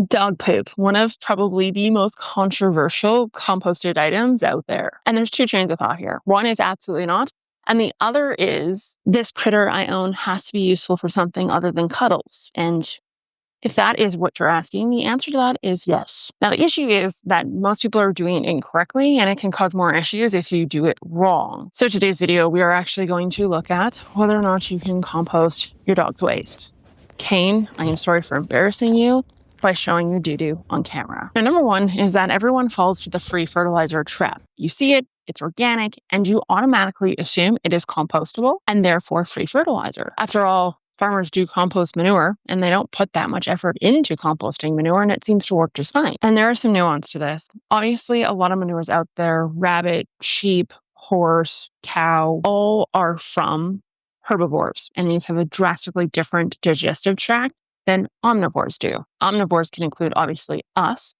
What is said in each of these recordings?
Dog poop, one of probably the most controversial composted items out there. And there's two trains of thought here. One is absolutely not. And the other is this critter I own has to be useful for something other than cuddles. And if that is what you're asking, the answer to that is yes. Now, the issue is that most people are doing it incorrectly, and it can cause more issues if you do it wrong. So today's video, we are actually going to look at whether or not you can compost your dog's waste. Kane, I am sorry for embarrassing you by showing your doo-doo on camera. Now, number one is that everyone falls for the free fertilizer trap. You see it, it's organic, and you automatically assume it is compostable and therefore free fertilizer. After all, farmers do compost manure, and they don't put that much effort into composting manure, and it seems to work just fine. And there are some nuance to this. Obviously, a lot of manures out there, rabbit, sheep, horse, cow, all are from herbivores, and these have a drastically different digestive tract than omnivores do. Omnivores can include, obviously, us,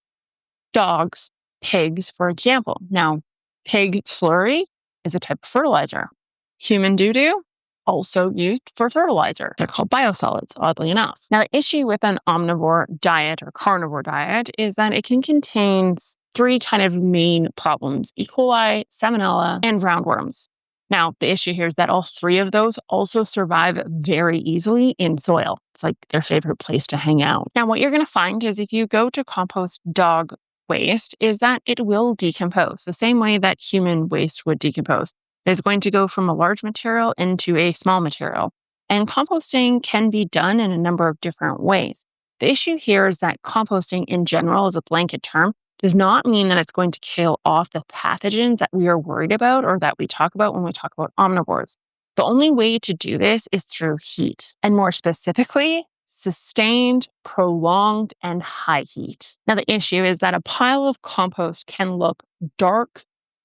dogs, pigs, for example. Now, pig slurry is a type of fertilizer. Human doo-doo, also used for fertilizer. They're called biosolids, oddly enough. Now, the issue with an omnivore diet or carnivore diet is that it can contain three kind of main problems: E. coli, salmonella, and roundworms. Now, the issue here is that all three of those also survive very easily in soil. It's like their favorite place to hang out. Now, what you're going to find is if you go to compost dog waste is that it will decompose the same way that human waste would decompose. It's going to go from a large material into a small material. And composting can be done in a number of different ways. The issue here is that composting in general is a blanket term, does not mean that it's going to kill off the pathogens that we are worried about or that we talk about when we talk about omnivores. The only way to do this is through heat, and more specifically, sustained, prolonged, and high heat. Now, the issue is that a pile of compost can look dark,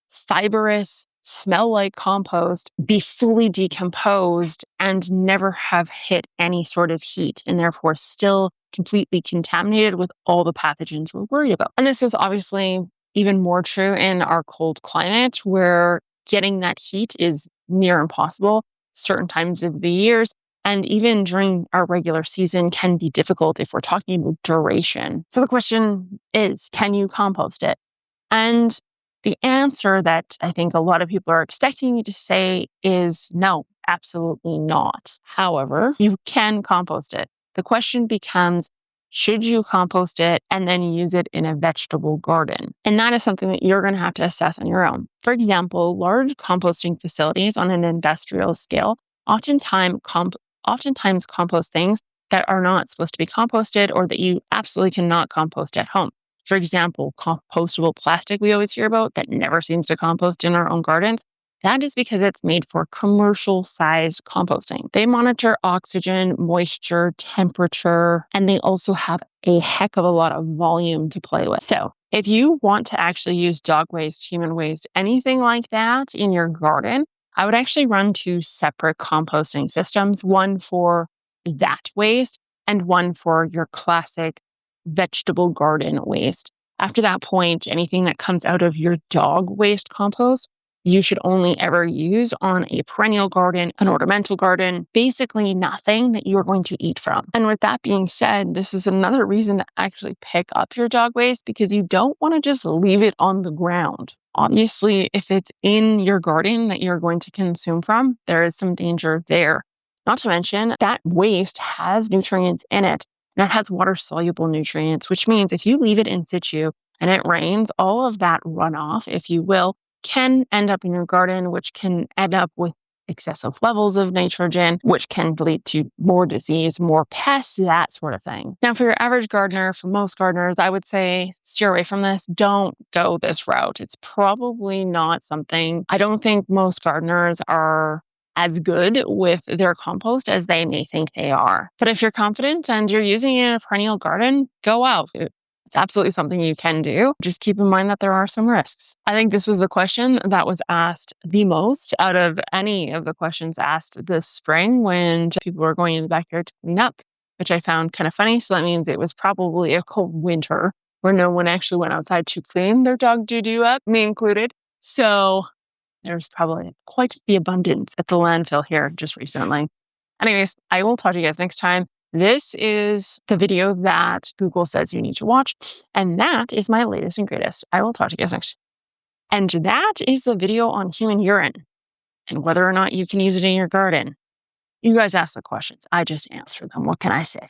fibrous, smell like compost, be fully decomposed, and never have hit any sort of heat, and therefore still completely contaminated with all the pathogens we're worried about. And this is obviously even more true in our cold climate, where getting that heat is near impossible certain times of the years. And even during our regular season can be difficult if we're talking about duration. So the question is, can you compost it? And the answer that I think a lot of people are expecting me to say is no, absolutely not. However, you can compost it. The question becomes, should you compost it and then use it in a vegetable garden? And that is something that you're going to have to assess on your own. For example, large composting facilities on an industrial scale oftentimes compost things that are not supposed to be composted or that you absolutely cannot compost at home. For example, compostable plastic we always hear about that never seems to compost in our own gardens. That is because it's made for commercial-sized composting. They monitor oxygen, moisture, temperature, and they also have a heck of a lot of volume to play with. So if you want to actually use dog waste, human waste, anything like that in your garden, I would actually run two separate composting systems, one for that waste and one for your classic vegetable garden waste. After that point, anything that comes out of your dog waste compost, you should only ever use on a perennial garden, an ornamental garden, basically nothing that you are going to eat from. And with that being said, this is another reason to actually pick up your dog waste because you don't want to just leave it on the ground. Obviously, if it's in your garden that you're going to consume from, there is some danger there. Not to mention that waste has nutrients in it. And it has water-soluble nutrients, which means if you leave it in situ and it rains, all of that runoff, if you will, can end up in your garden, which can end up with excessive levels of nitrogen, which can lead to more disease, more pests, that sort of thing. Now, for your average gardener, for most gardeners, I would say steer away from this. Don't go this route. It's probably not something, I don't think most gardeners are as good with their compost as they may think they are. But if you're confident and you're using it in a perennial garden, go out. It's absolutely something you can do. Just keep in mind that there are some risks. I think this was the question that was asked the most out of any of the questions asked this spring when people were going in the backyard to clean up, which I found kind of funny. So that means it was probably a cold winter where no one actually went outside to clean their dog doo-doo up, me included. So there's probably quite the abundance at the landfill here just recently. Anyways, I will talk to you guys next time. This is the video that Google says you need to watch. And that is my latest and greatest. I will talk to you guys next. And that is the video on human urine and whether or not you can use it in your garden. You guys ask the questions. I just answer them. What can I say?